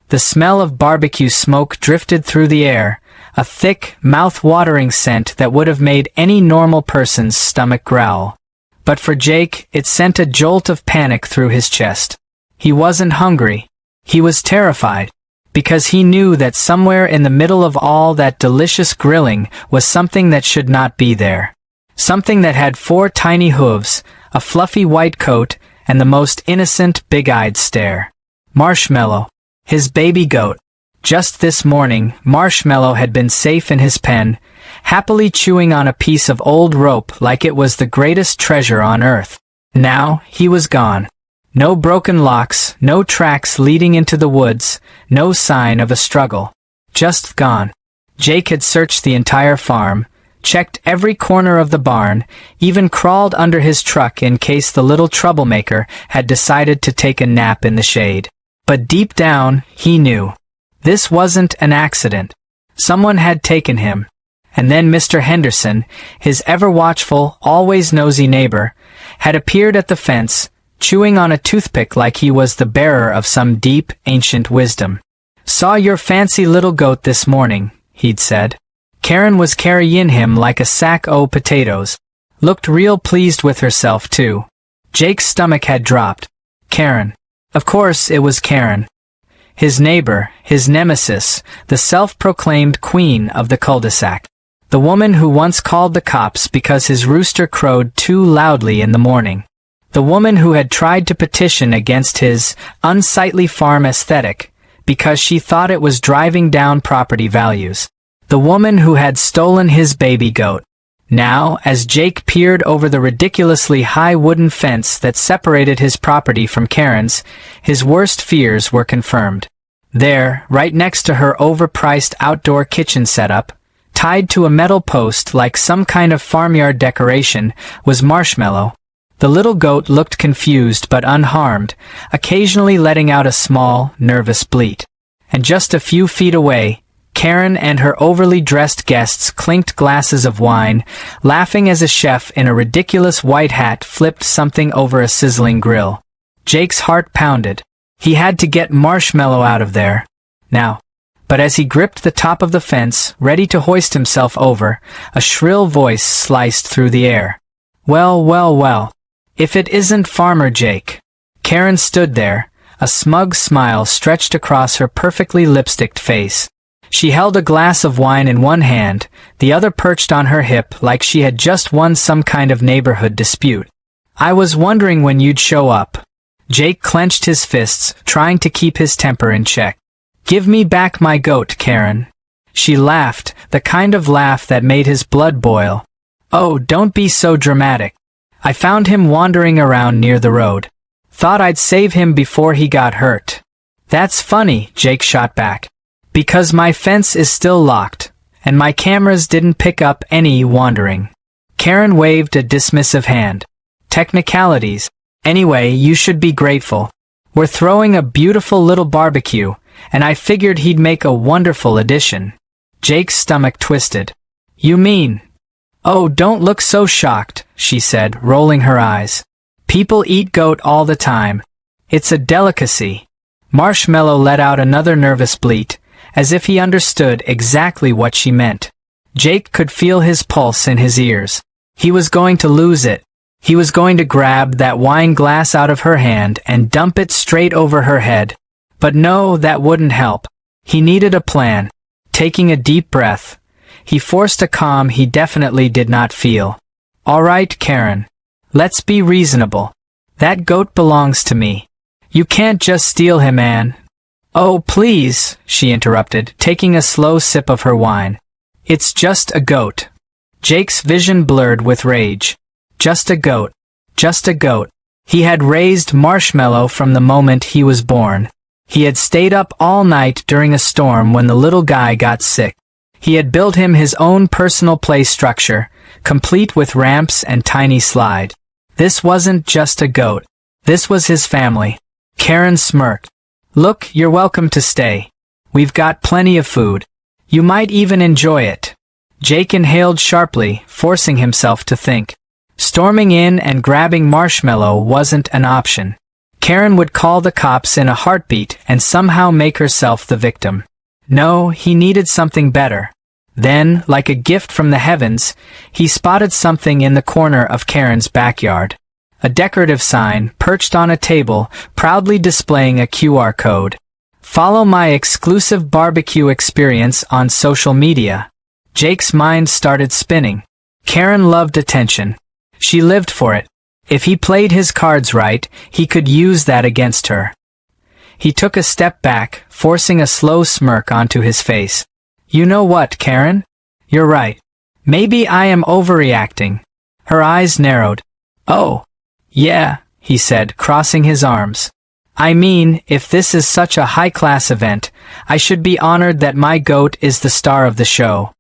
The smell of barbecue smoke drifted through the air, a thick, mouth-watering scent that would have made any normal person's stomach growl. But for Jake, it sent a jolt of panic through his chest. He wasn't hungry. He was terrified, because he knew that somewhere in the middle of all that delicious grilling was something that should not be there. Something that had 4 tiny hooves, a fluffy white coat, and the most innocent, big-eyed stare. Marshmallow, his baby goat. Just this morning, Marshmallow had been safe in his pen, happily chewing on a piece of old rope like it was the greatest treasure on earth. Now, he was gone. No broken locks, no tracks leading into the woods, no sign of a struggle. Just gone. Jake had searched the entire farm, checked every corner of the barn, even crawled under his truck in case the little troublemaker had decided to take a nap in the shade. But deep down, he knew. This wasn't an accident. Someone had taken him. And then Mr. Henderson, his ever-watchful, always nosy neighbor, had appeared at the fence, chewing on a toothpick like he was the bearer of some deep, ancient wisdom. "Saw your fancy little goat this morning," he'd said. Karen was carrying him like a sack o' potatoes. Looked real pleased with herself, too. Jake's stomach had dropped. Karen. Of course it was Karen. His neighbor, his nemesis, the self-proclaimed queen of the cul-de-sac. The woman who once called the cops because his rooster crowed too loudly in the morning. The woman who had tried to petition against his unsightly farm aesthetic because she thought it was driving down property values. The woman who had stolen his baby goat. Now, as Jake peered over the ridiculously high wooden fence that separated his property from Karen's, his worst fears were confirmed. There, right next to her overpriced outdoor kitchen setup, tied to a metal post like some kind of farmyard decoration, was Marshmallow. The little goat looked confused but unharmed, occasionally letting out a small, nervous bleat. And just a few feet away, Karen and her overly dressed guests clinked glasses of wine, laughing as a chef in a ridiculous white hat flipped something over a sizzling grill. Jake's heart pounded. He had to get Marshmallow out of there. Now. But as he gripped the top of the fence, ready to hoist himself over, a shrill voice sliced through the air. "Well, well, well. If it isn't Farmer Jake." Karen stood there, a smug smile stretched across her perfectly lipsticked face. She held a glass of wine in one hand, the other perched on her hip like she had just won some kind of neighborhood dispute. "I was wondering when you'd show up." Jake clenched his fists, trying to keep his temper in check. "Give me back my goat, Karen." She laughed, the kind of laugh that made his blood boil. "Oh, don't be so dramatic. I found him wandering around near the road. Thought I'd save him before he got hurt." "That's funny," Jake shot back. "Because my fence is still locked, and my cameras didn't pick up any wandering." Karen waved a dismissive hand. "Technicalities. Anyway, you should be grateful. We're throwing a beautiful little barbecue, and I figured he'd make a wonderful addition." Jake's stomach twisted. "You mean?" "Oh, don't look so shocked," she said, rolling her eyes. "People eat goat all the time. It's a delicacy." Marshmallow let out another nervous bleat, as if he understood exactly what she meant. Jake could feel his pulse in his ears. He was going to lose it. He was going to grab that wine glass out of her hand and dump it straight over her head. But no, that wouldn't help. He needed a plan. Taking a deep breath, he forced a calm he definitely did not feel. "All right, Karen. Let's be reasonable. That goat belongs to me. You can't just steal him, Anne." "Oh, please," she interrupted, taking a slow sip of her wine. "It's just a goat." Jake's vision blurred with rage. Just a goat. Just a goat. He had raised Marshmallow from the moment he was born. He had stayed up all night during a storm when the little guy got sick. He had built him his own personal play structure, complete with ramps and tiny slide. This wasn't just a goat. This was his family. Karen smirked. "Look, you're welcome to stay. We've got plenty of food. You might even enjoy it." Jake inhaled sharply, forcing himself to think. Storming in and grabbing Marshmallow wasn't an option. Karen would call the cops in a heartbeat and somehow make herself the victim. No, he needed something better. Then, like a gift from the heavens, he spotted something in the corner of Karen's backyard. A decorative sign perched on a table, proudly displaying a QR code. Follow my exclusive barbecue experience on social media. Jake's mind started spinning. Karen loved attention. She lived for it. If he played his cards right, he could use that against her. He took a step back, forcing a slow smirk onto his face. You know what, Karen? You're right. Maybe I am overreacting. Her eyes narrowed. Oh, yeah, he said, crossing his arms. I mean, if this is such a high-class event, I should be honored that my goat is the star of the show.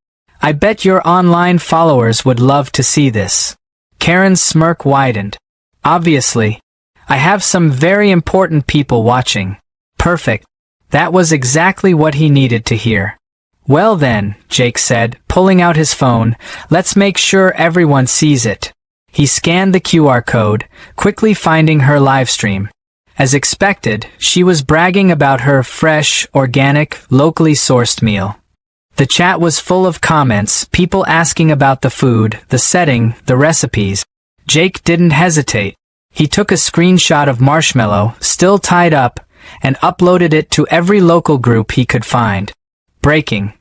I bet your online followers would love to see this. Karen's smirk widened. Obviously. I have some very important people watching. Perfect. That was exactly what he needed to hear. Well then, Jake said, pulling out his phone, let's make sure everyone sees it. He scanned the QR code, quickly finding her livestream. As expected, she was bragging about her fresh, organic, locally sourced meal. The chat was full of comments, people asking about the food, the setting, the recipes. Jake didn't hesitate. He took a screenshot of Marshmallow, still tied up, and uploaded it to every local group he could find. Breaking.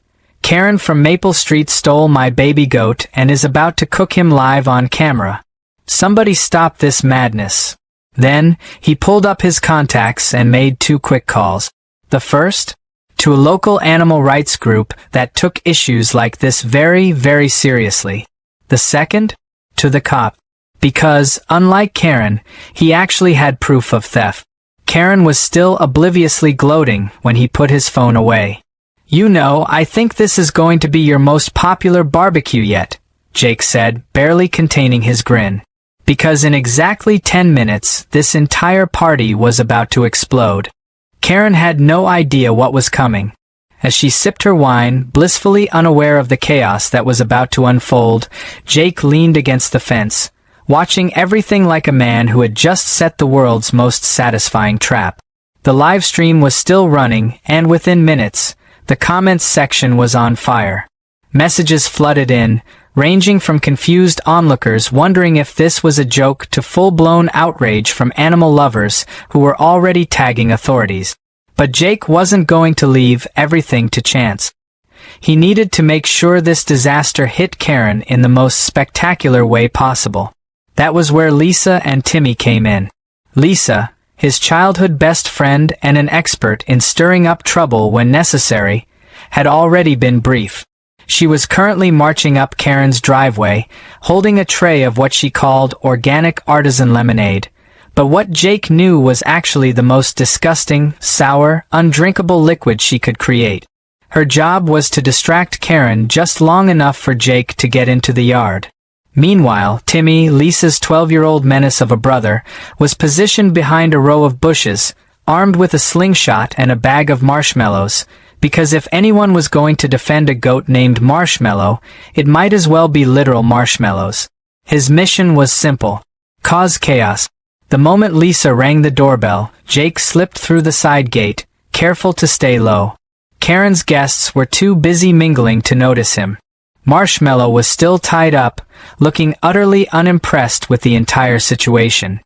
Karen from Maple Street stole my baby goat and is about to cook him live on camera. Somebody stop this madness. Then, he pulled up his contacts and made 2 quick calls. The first? To a local animal rights group that took issues like this very, very seriously. The second? To the cop. Because, unlike Karen, he actually had proof of theft. Karen was still obliviously gloating when he put his phone away. You know, I think this is going to be your most popular barbecue yet, Jake said, barely containing his grin. Because in exactly 10 minutes, this entire party was about to explode. Karen had no idea what was coming. As she sipped her wine, blissfully unaware of the chaos that was about to unfold, Jake leaned against the fence, watching everything like a man who had just set the world's most satisfying trap. The live stream was still running, and within minutes, the comments section was on fire. Messages flooded in, ranging from confused onlookers wondering if this was a joke to full-blown outrage from animal lovers who were already tagging authorities. But Jake wasn't going to leave everything to chance. He needed to make sure this disaster hit Karen in the most spectacular way possible. That was where Lisa and Timmy came in. Lisa, his childhood best friend and an expert in stirring up trouble when necessary, had already been briefed. She was currently marching up Karen's driveway, holding a tray of what she called organic artisan lemonade. But what Jake knew was actually the most disgusting, sour, undrinkable liquid she could create. Her job was to distract Karen just long enough for Jake to get into the yard. Meanwhile, Timmy, Lisa's 12-year-old menace of a brother, was positioned behind a row of bushes, armed with a slingshot and a bag of marshmallows, because if anyone was going to defend a goat named Marshmallow, it might as well be literal marshmallows. His mission was simple: cause chaos. The moment Lisa rang the doorbell, Jake slipped through the side gate, careful to stay low. Karen's guests were too busy mingling to notice him. Marshmallow was still tied up, looking utterly unimpressed with the entire situation.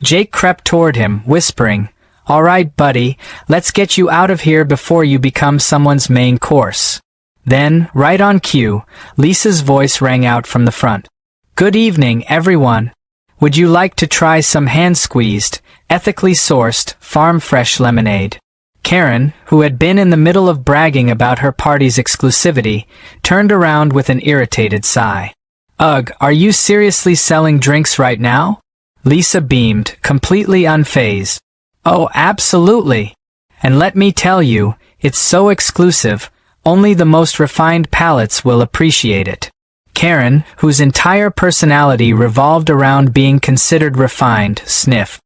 Jake crept toward him, whispering, "All right, buddy, let's get you out of here before you become someone's main course." Then, right on cue, Lisa's voice rang out from the front. "Good evening, everyone. Would you like to try some hand-squeezed, ethically sourced, farm-fresh lemonade?" Karen, who had been in the middle of bragging about her party's exclusivity, turned around with an irritated sigh. "Ugh, are you seriously selling drinks right now?" Lisa beamed, completely unfazed. "Oh, absolutely. And let me tell you, it's so exclusive, only the most refined palates will appreciate it." Karen, whose entire personality revolved around being considered refined, sniffed.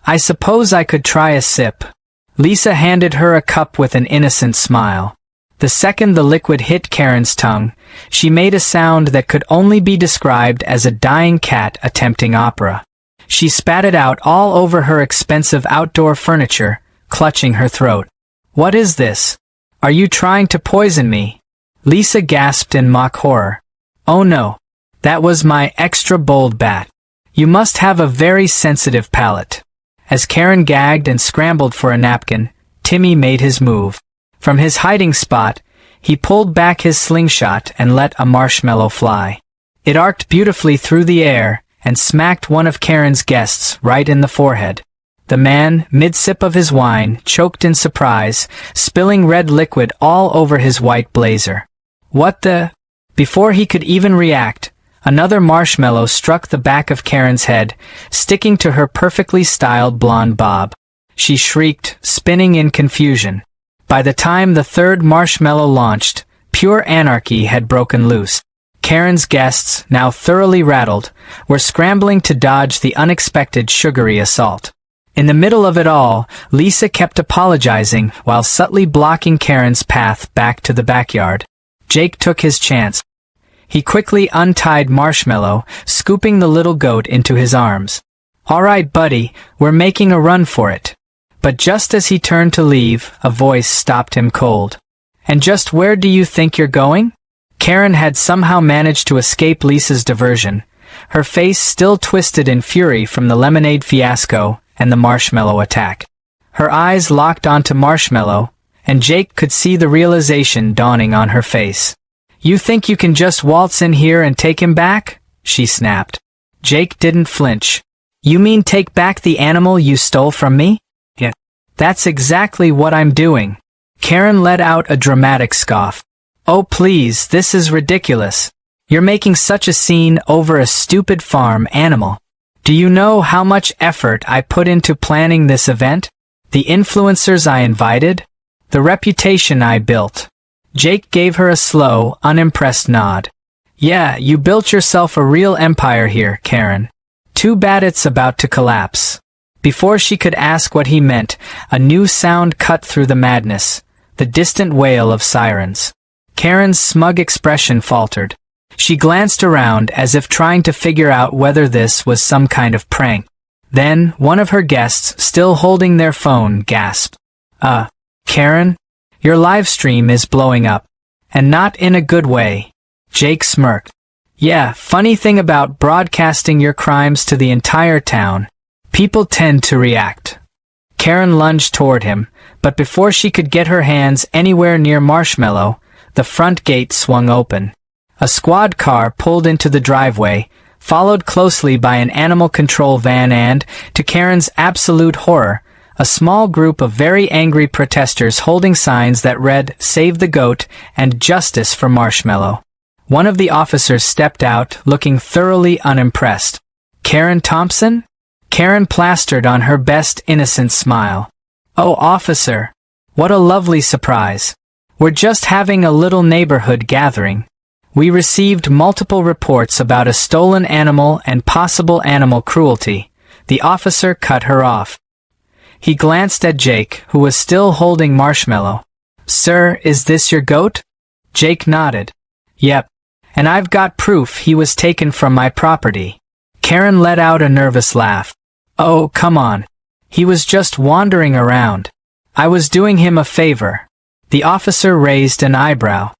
"I suppose I could try a sip." Lisa handed her a cup with an innocent smile. The second the liquid hit Karen's tongue, she made a sound that could only be described as a dying cat attempting opera. She spat it out all over her expensive outdoor furniture, clutching her throat. "What is this? Are you trying to poison me?" Lisa gasped in mock horror. "Oh no. That was my extra bold bat. You must have a very sensitive palate." As Karen gagged and scrambled for a napkin, Timmy made his move. From his hiding spot, he pulled back his slingshot and let a marshmallow fly. It arced beautifully through the air and smacked one of Karen's guests right in the forehead. The man, mid-sip of his wine, choked in surprise, spilling red liquid all over his white blazer. "What the—" Before he could even react, another marshmallow struck the back of Karen's head, sticking to her perfectly styled blonde bob. She shrieked, spinning in confusion. By the time the third marshmallow launched, pure anarchy had broken loose. Karen's guests, now thoroughly rattled, were scrambling to dodge the unexpected sugary assault. In the middle of it all, Lisa kept apologizing while subtly blocking Karen's path back to the backyard. Jake took his chance. He quickly untied Marshmallow, scooping the little goat into his arms. "All right, buddy, we're making a run for it." But just as he turned to leave, a voice stopped him cold. "And just where do you think you're going?" Karen had somehow managed to escape Lisa's diversion, her face still twisted in fury from the lemonade fiasco and the marshmallow attack. Her eyes locked onto Marshmallow, and Jake could see the realization dawning on her face. "You think you can just waltz in here and take him back?" she snapped. Jake didn't flinch. "You mean take back the animal you stole from me?" "Yeah. That's exactly what I'm doing." Karen let out a dramatic scoff. "Oh please, this is ridiculous. You're making such a scene over a stupid farm animal. Do you know how much effort I put into planning this event? The influencers I invited? The reputation I built?" Jake gave her a slow, unimpressed nod. "Yeah, you built yourself a real empire here, Karen. Too bad it's about to collapse." Before she could ask what he meant, a new sound cut through the madness, the distant wail of sirens. Karen's smug expression faltered. She glanced around as if trying to figure out whether this was some kind of prank. Then, one of her guests, still holding their phone, gasped. Karen? Your live stream is blowing up. And not in a good way." Jake smirked. "Yeah, funny thing about broadcasting your crimes to the entire town. People tend to react." Karen lunged toward him, but before she could get her hands anywhere near Marshmallow, the front gate swung open. A squad car pulled into the driveway, followed closely by an animal control van and, to Karen's absolute horror, a small group of very angry protesters holding signs that read, "Save the Goat" and "Justice for Marshmallow." One of the officers stepped out, looking thoroughly unimpressed. "Karen Thompson?" Karen plastered on her best innocent smile. "Oh, officer. What a lovely surprise. We're just having a little neighborhood gathering. We received multiple reports about a stolen animal and possible animal cruelty." The officer cut her off. He glanced at Jake, who was still holding Marshmallow. "Sir, is this your goat?" Jake nodded. "Yep. And I've got proof he was taken from my property." Karen let out a nervous laugh. "Oh, come on. He was just wandering around. I was doing him a favor." The officer raised an eyebrow.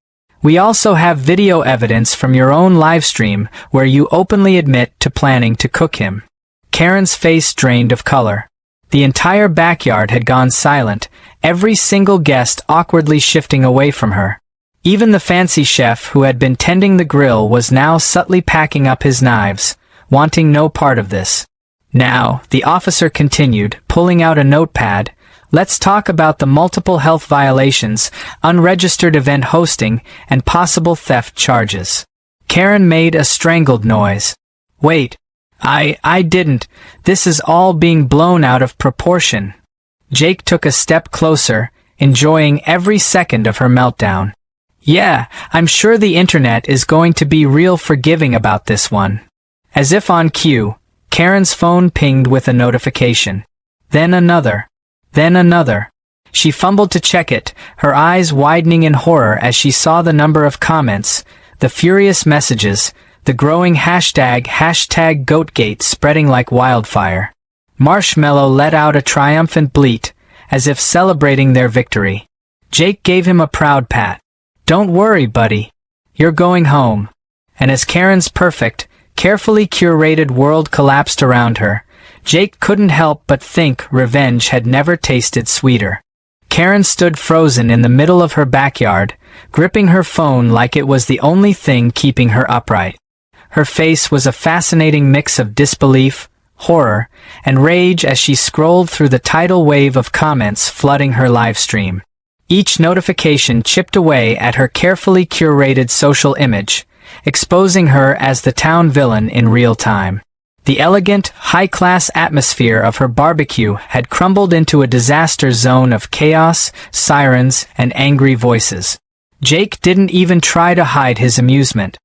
"We also have video evidence from your own livestream where you openly admit to planning to cook him." Karen's face drained of color. The entire backyard had gone silent, every single guest awkwardly shifting away from her. Even the fancy chef who had been tending the grill was now subtly packing up his knives, wanting no part of this. "Now," the officer continued, pulling out a notepad, "let's talk about the multiple health violations, unregistered event hosting, and possible theft charges." Karen made a strangled noise. "Wait. I didn't. This is all being blown out of proportion." Jake took a step closer, enjoying every second of her meltdown. "Yeah, I'm sure the internet is going to be real forgiving about this one." As if on cue, Karen's phone pinged with a notification. Then another. Then another. She fumbled to check it, her eyes widening in horror as she saw the number of comments, the furious messages, the growing hashtag Goatgate spreading like wildfire. Marshmallow let out a triumphant bleat, as if celebrating their victory. Jake gave him a proud pat. "Don't worry, buddy. You're going home." And as Karen's perfect, carefully curated world collapsed around her, Jake couldn't help but think revenge had never tasted sweeter. Karen stood frozen in the middle of her backyard, gripping her phone like it was the only thing keeping her upright. Her face was a fascinating mix of disbelief, horror, and rage as she scrolled through the tidal wave of comments flooding her live stream. Each notification chipped away at her carefully curated social image, exposing her as the town villain in real time. The elegant, high-class atmosphere of her barbecue had crumbled into a disaster zone of chaos, sirens, and angry voices. Jake didn't even try to hide his amusement.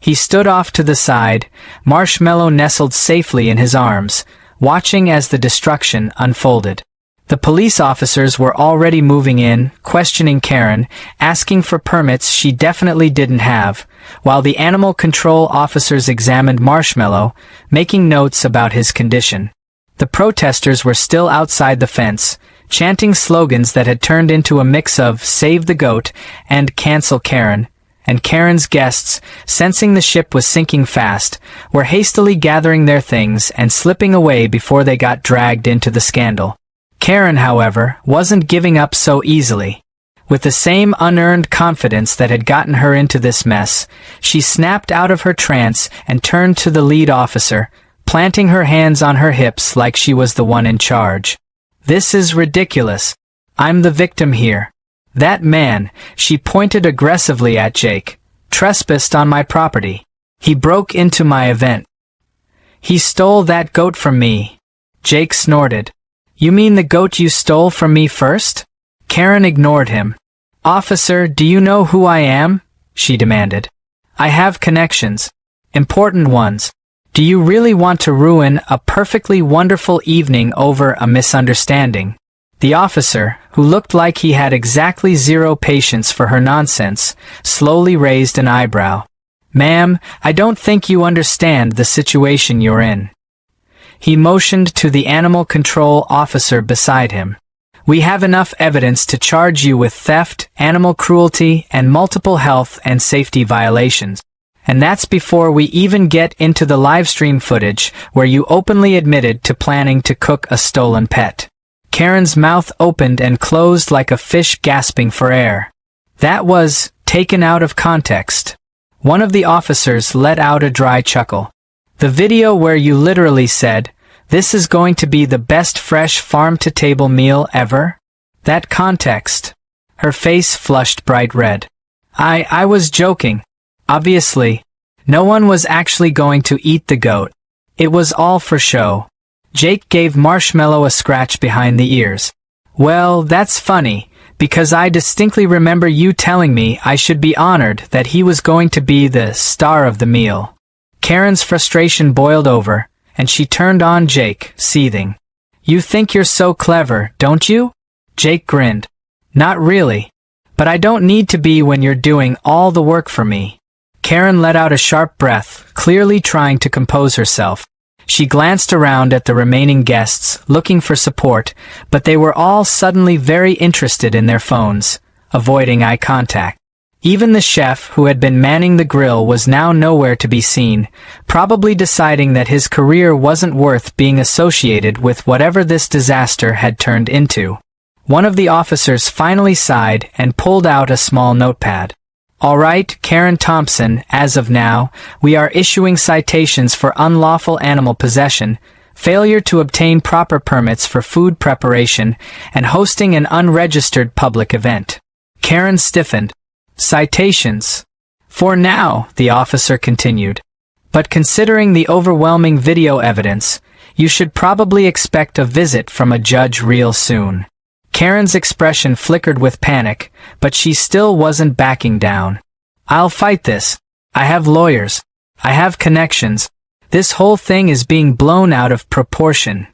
He stood off to the side, Marshmallow nestled safely in his arms, watching as the destruction unfolded. The police officers were already moving in, questioning Karen, asking for permits she definitely didn't have, while the animal control officers examined Marshmallow, making notes about his condition. The protesters were still outside the fence, chanting slogans that had turned into a mix of "Save the Goat" and "Cancel Karen," and Karen's guests, sensing the ship was sinking fast, were hastily gathering their things and slipping away before they got dragged into the scandal. Karen, however, wasn't giving up so easily. With the same unearned confidence that had gotten her into this mess, she snapped out of her trance and turned to the lead officer, planting her hands on her hips like she was the one in charge. "This is ridiculous. I'm the victim here. That man," she pointed aggressively at Jake, "trespassed on my property. He broke into my event. He stole that goat from me." Jake snorted. "You mean the goat you stole from me first?" Karen ignored him. "Officer, do you know who I am?" she demanded. "I have connections. Important ones. Do you really want to ruin a perfectly wonderful evening over a misunderstanding?" The officer, who looked like he had exactly zero patience for her nonsense, slowly raised an eyebrow. "Ma'am, I don't think you understand the situation you're in." He motioned to the animal control officer beside him. "We have enough evidence to charge you with theft, animal cruelty, and multiple health and safety violations. And that's before we even get into the livestream footage where you openly admitted to planning to cook a stolen pet." Karen's mouth opened and closed like a fish gasping for air. That was taken out of context. One of the officers let out a dry chuckle. "The video where you literally said, 'This is going to be the best fresh farm-to-table meal ever'? That context." Her face flushed bright red. I was joking. Obviously. No one was actually going to eat the goat. It was all for show." Jake gave Marshmallow a scratch behind the ears. "Well, that's funny, because I distinctly remember you telling me I should be honored that he was going to be the star of the meal." Karen's frustration boiled over, and she turned on Jake, seething. "You think you're so clever, don't you?" Jake grinned. "Not really. But I don't need to be when you're doing all the work for me." Karen let out a sharp breath, clearly trying to compose herself. She glanced around at the remaining guests, looking for support, but they were all suddenly very interested in their phones, avoiding eye contact. Even the chef who had been manning the grill was now nowhere to be seen, probably deciding that his career wasn't worth being associated with whatever this disaster had turned into. One of the officers finally sighed and pulled out a small notepad. "All right, Karen Thompson, as of now, we are issuing citations for unlawful animal possession, failure to obtain proper permits for food preparation, and hosting an unregistered public event." Karen stiffened. "Citations. For now," the officer continued. "But considering the overwhelming video evidence, you should probably expect a visit from a judge real soon." Karen's expression flickered with panic, but she still wasn't backing down. "I'll fight this. I have lawyers. I have connections. This whole thing is being blown out of proportion."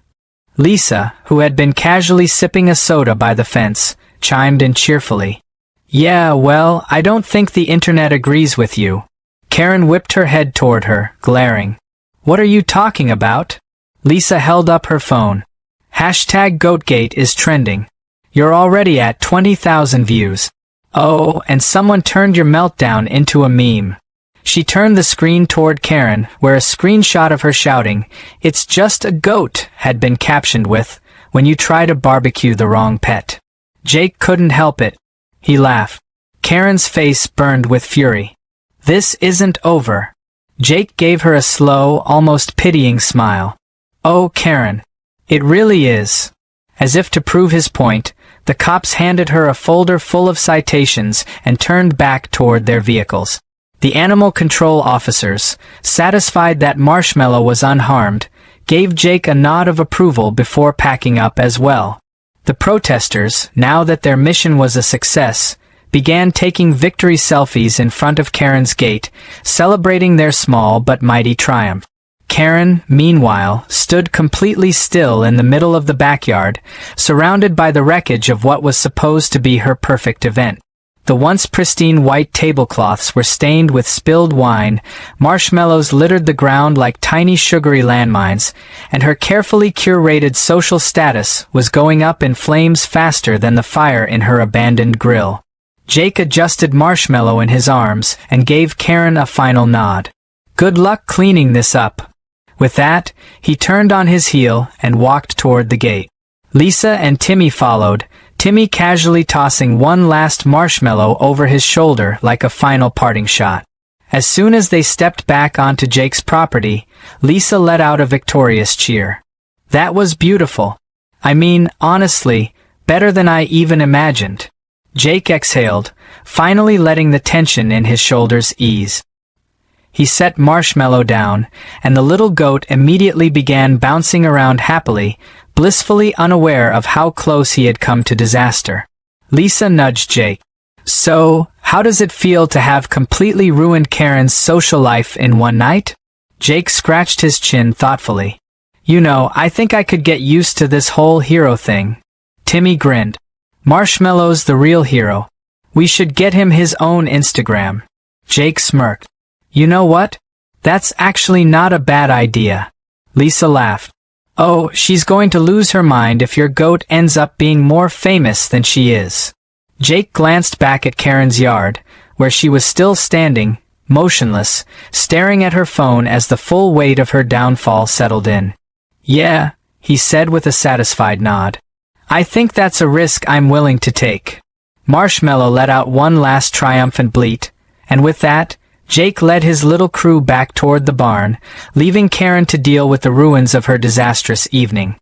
Lisa, who had been casually sipping a soda by the fence, chimed in cheerfully. "Yeah, well, I don't think the internet agrees with you." Karen whipped her head toward her, glaring. What are you talking about? Lisa held up her phone. Hashtag Goatgate is trending. You're already at 20,000 views. Oh, and someone turned your meltdown into a meme. She turned the screen toward Karen, where a screenshot of her shouting, "It's just a goat," had been captioned with, "When you try to barbecue the wrong pet." Jake couldn't help it. He laughed. Karen's face burned with fury. This isn't over. Jake gave her a slow, almost pitying smile. Oh, Karen. It really is. As if to prove his point, the cops handed her a folder full of citations and turned back toward their vehicles. The animal control officers, satisfied that Marshmallow was unharmed, gave Jake a nod of approval before packing up as well. The protesters, now that their mission was a success, began taking victory selfies in front of Karen's gate, celebrating their small but mighty triumph. Karen, meanwhile, stood completely still in the middle of the backyard, surrounded by the wreckage of what was supposed to be her perfect event. The once pristine white tablecloths were stained with spilled wine, marshmallows littered the ground like tiny sugary landmines, and her carefully curated social status was going up in flames faster than the fire in her abandoned grill. Jake adjusted Marshmallow in his arms and gave Karen a final nod. Good luck cleaning this up. With that, he turned on his heel and walked toward the gate. Lisa and Timmy followed, Timmy casually tossing one last marshmallow over his shoulder like a final parting shot. As soon as they stepped back onto Jake's property, Lisa let out a victorious cheer. That was beautiful. I mean, honestly, better than I even imagined. Jake exhaled, finally letting the tension in his shoulders ease. He set Marshmallow down, and the little goat immediately began bouncing around happily, blissfully unaware of how close he had come to disaster. Lisa nudged Jake. So, how does it feel to have completely ruined Karen's social life in one night? Jake scratched his chin thoughtfully. You know, I think I could get used to this whole hero thing. Timmy grinned. Marshmallow's the real hero. We should get him his own Instagram. Jake smirked. You know what? That's actually not a bad idea. Lisa laughed. Oh, she's going to lose her mind if your goat ends up being more famous than she is. Jake glanced back at Karen's yard, where she was still standing, motionless, staring at her phone as the full weight of her downfall settled in. Yeah, he said with a satisfied nod. I think that's a risk I'm willing to take. Marshmallow let out one last triumphant bleat, and with that, Jake led his little crew back toward the barn, leaving Karen to deal with the ruins of her disastrous evening.